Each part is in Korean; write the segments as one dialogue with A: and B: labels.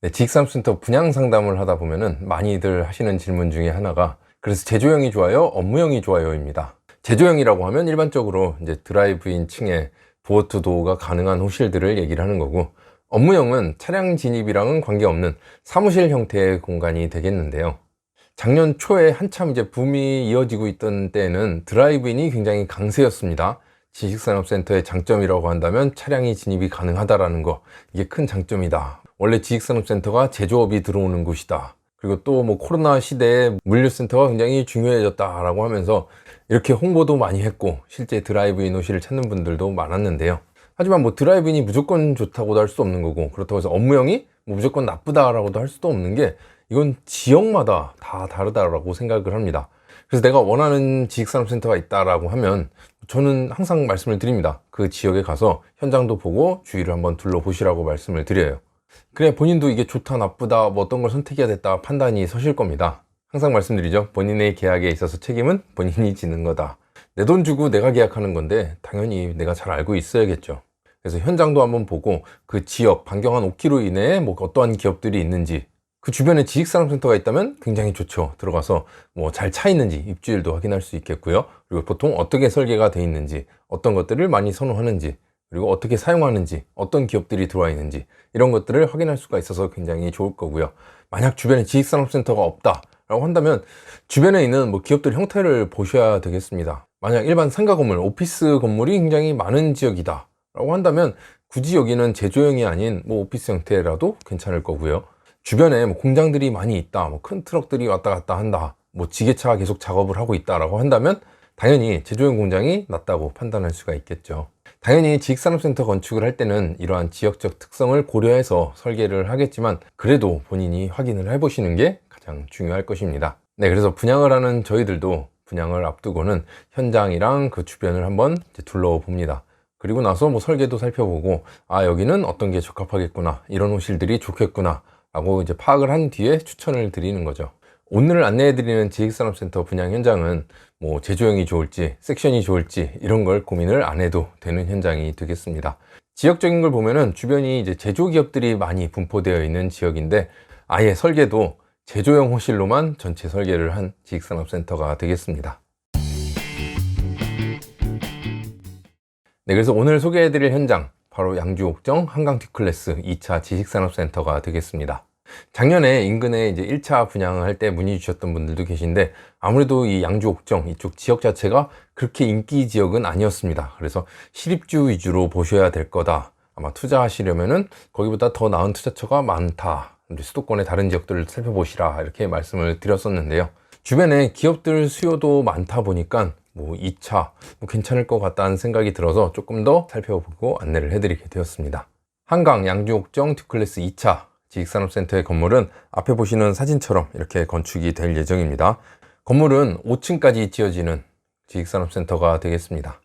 A: 네, 지식산업센터 분양 상담을 하다 보면은 많이들 하시는 질문 중에 하나가 그래서 제조형이 좋아요? 업무형이 좋아요?입니다. 제조형이라고 하면 일반적으로 이제 드라이브인 층에 도어 투 도어가 가능한 호실들을 얘기를 하는 거고, 업무형은 차량 진입이랑은 관계없는 사무실 형태의 공간이 되겠는데요. 작년 초에 한참 이제 붐이 이어지고 있던 때에는 드라이브인이 굉장히 강세였습니다. 지식산업센터의 장점이라고 한다면 차량이 진입이 가능하다라는 거, 이게 큰 장점이다. 원래 지식산업센터가 제조업이 들어오는 곳이다. 그리고 또 뭐 코로나 시대에 물류센터가 굉장히 중요해졌다라고 하면서 이렇게 홍보도 많이 했고, 실제 드라이브인 호실을 찾는 분들도 많았는데요. 하지만 뭐 드라이브인이 무조건 좋다고도 할 수 없는 거고, 그렇다고 해서 업무형이 뭐 무조건 나쁘다라고도 할 수도 없는 게, 이건 지역마다 다 다르다라고 생각을 합니다. 그래서 내가 원하는 지식산업센터가 있다라고 하면 저는 항상 말씀을 드립니다. 그 지역에 가서 현장도 보고 주위를 한번 둘러보시라고 말씀을 드려요. 그래 본인도 이게 좋다 나쁘다 뭐 어떤 걸 선택해야 됐다 판단이 서실 겁니다. 항상 말씀드리죠. 본인의 계약에 있어서 책임은 본인이 지는 거다. 내 돈 주고 내가 계약하는 건데 당연히 내가 잘 알고 있어야겠죠. 그래서 현장도 한번 보고 그 지역 반경 한 5km 이내에 뭐 어떠한 기업들이 있는지, 그 주변에 지식산업센터가 있다면 굉장히 좋죠. 들어가서 뭐 잘 차 있는지 입주율도 확인할 수 있겠고요. 그리고 보통 어떻게 설계가 돼 있는지, 어떤 것들을 많이 선호하는지, 그리고 어떻게 사용하는지, 어떤 기업들이 들어와 있는지, 이런 것들을 확인할 수가 있어서 굉장히 좋을 거고요. 만약 주변에 지식산업센터가 없다 라고 한다면 주변에 있는 뭐 기업들 형태를 보셔야 되겠습니다. 만약 일반 상가 건물, 오피스 건물이 굉장히 많은 지역이다 라고 한다면 굳이 여기는 제조형이 아닌 뭐 오피스 형태라도 괜찮을 거고요. 주변에 뭐 공장들이 많이 있다, 뭐 큰 트럭들이 왔다 갔다 한다, 뭐 지게차가 계속 작업을 하고 있다라고 한다면 당연히 제조형 공장이 낫다고 판단할 수가 있겠죠. 당연히 지식산업센터 건축을 할 때는 이러한 지역적 특성을 고려해서 설계를 하겠지만, 그래도 본인이 확인을 해보시는 게 가장 중요할 것입니다. 네, 그래서 분양을 하는 저희들도 분양을 앞두고는 현장이랑 그 주변을 한번 둘러봅니다. 그리고 나서 뭐 설계도 살펴보고, 아 여기는 어떤 게 적합하겠구나, 이런 호실들이 좋겠구나 라고 이제 파악을 한 뒤에 추천을 드리는 거죠. 오늘 안내해드리는 지식산업센터 분양 현장은 뭐 제조형이 좋을지 섹션이 좋을지 이런 걸 고민을 안 해도 되는 현장이 되겠습니다. 지역적인 걸 보면은 주변이 이제 제조기업들이 많이 분포되어 있는 지역인데, 아예 설계도 제조형 호실로만 전체 설계를 한 지식산업센터가 되겠습니다. 네, 그래서 오늘 소개해드릴 현장 바로 양주 옥정 한강 D클래스 2차 지식산업센터가 되겠습니다. 작년에 인근에 이제 1차 분양을 할 때 문의 주셨던 분들도 계신데, 아무래도 이 양주 옥정 이쪽 지역 자체가 그렇게 인기 지역은 아니었습니다. 그래서 실입주 위주로 보셔야 될 거다. 아마 투자하시려면은 거기보다 더 나은 투자처가 많다. 수도권의 다른 지역들을 살펴보시라 이렇게 말씀을 드렸었는데요. 주변에 기업들 수요도 많다 보니까 뭐 2차 뭐 괜찮을 것 같다는 생각이 들어서 조금 더 살펴보고 안내를 해드리게 되었습니다. 한강 양주 옥정 D클래스 2차 지식산업센터의 건물은 앞에 보시는 사진처럼 이렇게 건축이 될 예정입니다. 건물은 5층까지 지어지는 지식산업센터가 되겠습니다.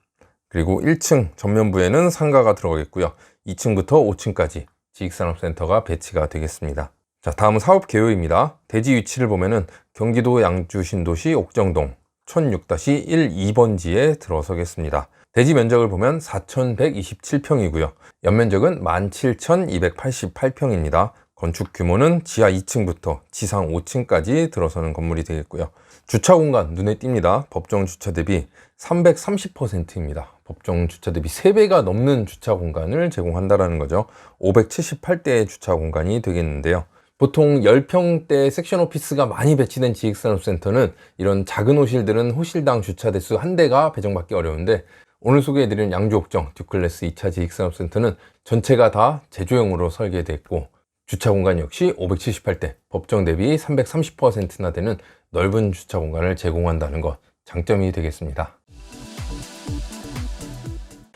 A: 그리고 1층 전면부에는 상가가 들어가겠고요. 2층부터 5층까지 지식산업센터가 배치가 되겠습니다. 자, 다음은 사업 개요입니다. 대지 위치를 보면은 경기도 양주 신도시 옥정동 1006-1 2번지에 들어서겠습니다. 대지 면적을 보면 4,127평이고요. 연면적은 17,288평입니다. 건축 규모는 지하 2층부터 지상 5층까지 들어서는 건물이 되겠고요. 주차 공간 눈에 띕니다. 법정 주차 대비 330%입니다. 법정 주차 대비 3배가 넘는 주차 공간을 제공한다는 거죠. 578대의 주차 공간이 되겠는데요. 보통 10평대 섹션 오피스가 많이 배치된 지식산업센터는 이런 작은 호실들은 호실당 주차 대수 1대가 배정받기 어려운데, 오늘 소개해드리는 양주 옥정 D클래스 2차 지식산업센터는 전체가 다 제조형으로 설계되어 있고, 주차 공간 역시 578대, 법정 대비 330%나 되는 넓은 주차 공간을 제공한다는 것, 장점이 되겠습니다.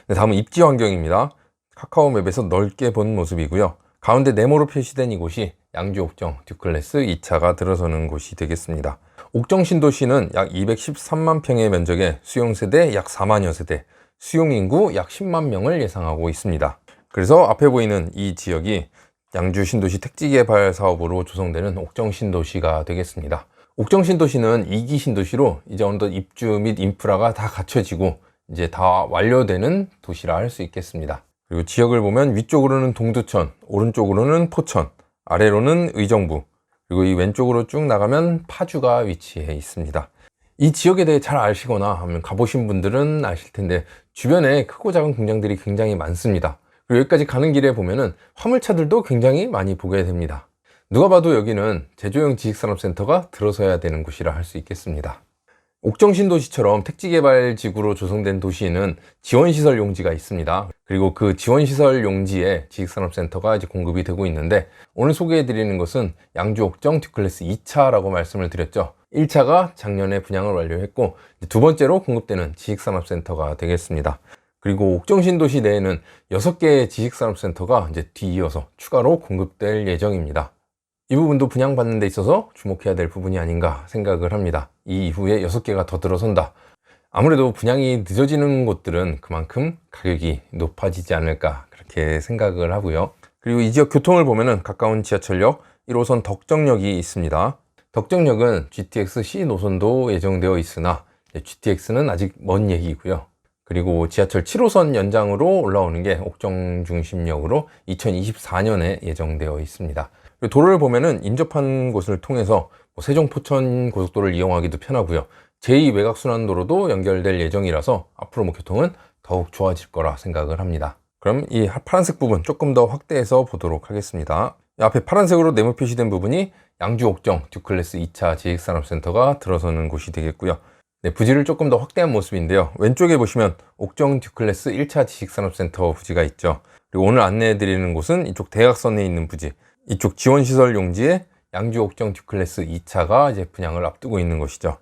A: 네, 다음은 입지 환경입니다. 카카오맵에서 넓게 본 모습이고요. 가운데 네모로 표시된 이곳이 양주 옥정 D클래스 2차가 들어서는 곳이 되겠습니다. 옥정 신도시는 약 213만 평의 면적에 수용세대 약 4만여 세대, 수용인구 약 10만 명을 예상하고 있습니다. 그래서 앞에 보이는 이 지역이 양주 신도시 택지개발 사업으로 조성되는 옥정 신도시가 되겠습니다. 옥정 신도시는 2기 신도시로 이제 어느덧 입주 및 인프라가 다 갖춰지고 이제 다 완료되는 도시라 할 수 있겠습니다. 그리고 지역을 보면 위쪽으로는 동두천, 오른쪽으로는 포천, 아래로는 의정부, 그리고 이 왼쪽으로 쭉 나가면 파주가 위치해 있습니다. 이 지역에 대해 잘 아시거나 하면 가보신 분들은 아실 텐데 주변에 크고 작은 공장들이 굉장히 많습니다. 그리고 여기까지 가는 길에 보면은 화물차들도 굉장히 많이 보게 됩니다. 누가 봐도 여기는 제조형 지식산업센터가 들어서야 되는 곳이라 할 수 있겠습니다. 옥정신도시처럼 택지개발지구로 조성된 도시에는 지원시설 용지가 있습니다. 그리고 그 지원시설 용지에 지식산업센터가 이제 공급이 되고 있는데, 오늘 소개해드리는 것은 양주 옥정 듀클래스 2차라고 말씀을 드렸죠. 1차가 작년에 분양을 완료했고, 두 번째로 공급되는 지식산업센터가 되겠습니다. 그리고 옥정신도시 내에는 6개의 지식산업센터가 이제 뒤이어서 추가로 공급될 예정입니다. 이 부분도 분양받는 데 있어서 주목해야 될 부분이 아닌가 생각을 합니다. 이 이후에 6개가 더 들어선다. 아무래도 분양이 늦어지는 곳들은 그만큼 가격이 높아지지 않을까 그렇게 생각을 하고요. 그리고 이 지역 교통을 보면은 가까운 지하철역 1호선 덕정역이 있습니다. 덕정역은 GTX C 노선도 예정되어 있으나 GTX는 아직 먼 얘기고요. 그리고 지하철 7호선 연장으로 올라오는 게 옥정중심역으로 2024년에 예정되어 있습니다. 도로를 보면은 인접한 곳을 통해서 세종 포천 고속도로를 이용하기도 편하고요. 제2 외곽순환도로도 연결될 예정이라서 앞으로 교통은 더욱 좋아질 거라 생각을 합니다. 그럼 이 파란색 부분 조금 더 확대해서 보도록 하겠습니다. 앞에 파란색으로 네모 표시된 부분이 양주 옥정 듀클래스 2차 지식산업센터가 들어서는 곳이 되겠고요. 네, 부지를 조금 더 확대한 모습인데요. 왼쪽에 보시면 옥정 듀클래스 1차 지식산업센터 부지가 있죠. 그리고 오늘 안내해 드리는 곳은 이쪽 대각선에 있는 부지, 이쪽 지원시설 용지에 양주 옥정 듀클래스 2차가 이제 분양을 앞두고 있는 것이죠.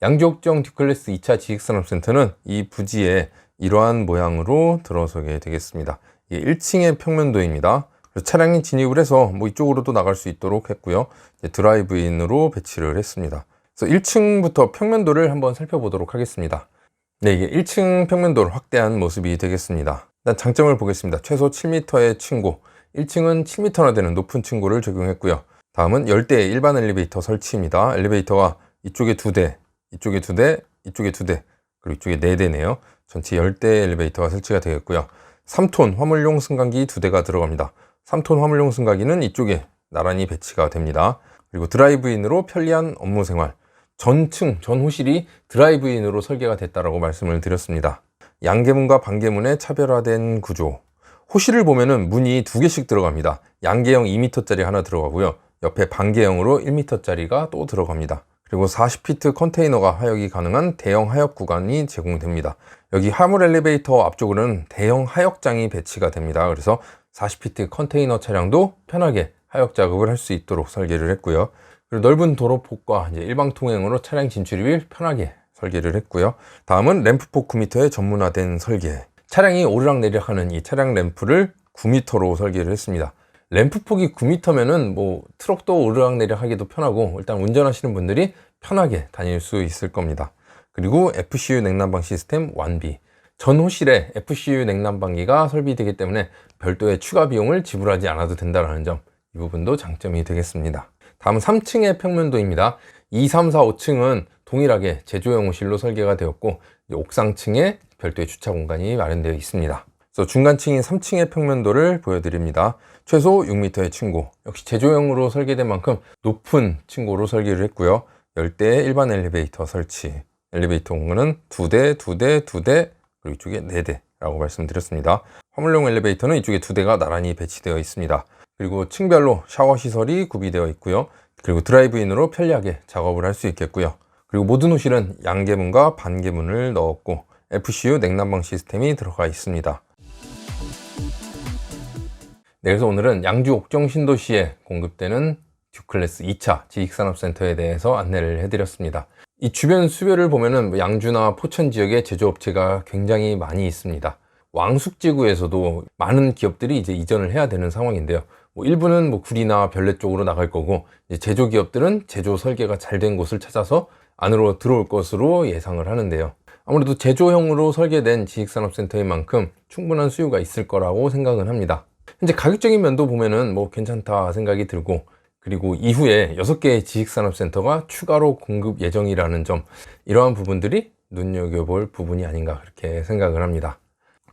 A: 양주 옥정 듀클래스 2차 지식산업센터는 이 부지에 이러한 모양으로 들어서게 되겠습니다. 이게 1층의 평면도입니다. 차량이 진입을 해서 이쪽으로도 나갈 수 있도록 했고요. 드라이브인으로 배치를 했습니다. 그래서 1층부터 평면도를 한번 살펴보도록 하겠습니다. 네, 이게 1층 평면도를 확대한 모습이 되겠습니다. 일단 장점을 보겠습니다. 최소 7m의 층고, 1층은 7m나 되는 높은 층고를 적용했고요. 다음은 열대 일반 엘리베이터 설치입니다. 엘리베이터가 이쪽에 2대, 이쪽에 2대, 이쪽에 2대, 그리고 이쪽에 4대네요. 전체 열대 엘리베이터가 설치가 되겠고요. 3톤 화물용 승강기 2대가 들어갑니다. 3톤 화물용 승강기는 이쪽에 나란히 배치가 됩니다. 그리고 드라이브인으로 편리한 업무 생활. 전층, 전호실이 드라이브인으로 설계가 됐다라고 말씀을 드렸습니다. 양계문과 반계문의 차별화된 구조. 호실을 보면은 문이 2개씩 들어갑니다. 양계형 2m짜리 하나 들어가고요. 옆에 반계형으로 1m짜리가 또 들어갑니다. 그리고 40피트 컨테이너가 하역이 가능한 대형 하역 구간이 제공됩니다. 여기 화물 엘리베이터 앞쪽으로는 대형 하역장이 배치가 됩니다. 그래서 40피트 컨테이너 차량도 편하게 하역 작업을 할 수 있도록 설계를 했고요. 그리고 넓은 도로폭과 이제 일방 통행으로 차량 진출입을 편하게 설계를 했고요. 다음은 램프폭 9m의 전문화된 설계. 차량이 오르락내리락하는 이 차량 램프를 9m로 설계를 했습니다. 램프폭이 9m면은 트럭도 오르락내리락 하기도 편하고 일단 운전하시는 분들이 편하게 다닐 수 있을 겁니다. 그리고 FCU 냉난방 시스템 완비. 전 호실에 FCU 냉난방기가 설비되기 때문에 별도의 추가 비용을 지불하지 않아도 된다는 점, 이 부분도 장점이 되겠습니다. 다음 3층의 평면도입니다. 2, 3, 4, 5층은 동일하게 제조형 호실로 설계가 되었고 옥상층에 별도의 주차 공간이 마련되어 있습니다. 그래서 중간층인 3층의 평면도를 보여드립니다. 최소 6m의 층고, 역시 제조형으로 설계된 만큼 높은 층고로 설계를 했고요. 열대의 일반 엘리베이터 설치, 엘리베이터 공간은 2대, 2대, 2대, 그리고 이쪽에 4대라고 말씀드렸습니다. 화물용 엘리베이터는 이쪽에 2대가 나란히 배치되어 있습니다. 그리고 층별로 샤워 시설이 구비되어 있고요. 그리고 드라이브인으로 편리하게 작업을 할 수 있겠고요. 그리고 모든 호실은 양계문과 반계문을 넣었고 FCU 냉난방 시스템이 들어가 있습니다. 네, 그래서 오늘은 양주 옥정 신도시에 공급되는 듀클래스 2차 지식산업센터에 대해서 안내를 해드렸습니다. 이 주변 수별을 보면은 양주나 포천 지역에 제조업체가 굉장히 많이 있습니다. 왕숙지구에서도 많은 기업들이 이제 이전을 해야 되는 상황인데요. 일부는 구리나 별내 쪽으로 나갈 거고, 이제 제조기업들은 제조 설계가 잘 된 곳을 찾아서 안으로 들어올 것으로 예상을 하는데요. 아무래도 제조형으로 설계된 지식산업센터인 만큼 충분한 수요가 있을 거라고 생각은 합니다. 현재 가격적인 면도 보면은 괜찮다 생각이 들고, 그리고 이후에 6개의 지식산업센터가 추가로 공급 예정이라는 점, 이러한 부분들이 눈여겨볼 부분이 아닌가 그렇게 생각을 합니다.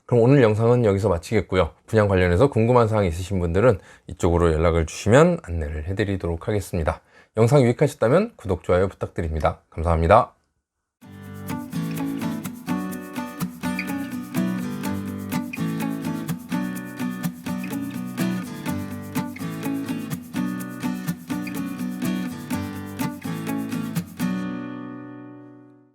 A: 그럼 오늘 영상은 여기서 마치겠고요. 분양 관련해서 궁금한 사항 있으신 분들은 이쪽으로 연락을 주시면 안내를 해드리도록 하겠습니다. 영상 유익하셨다면 구독, 좋아요 부탁드립니다. 감사합니다.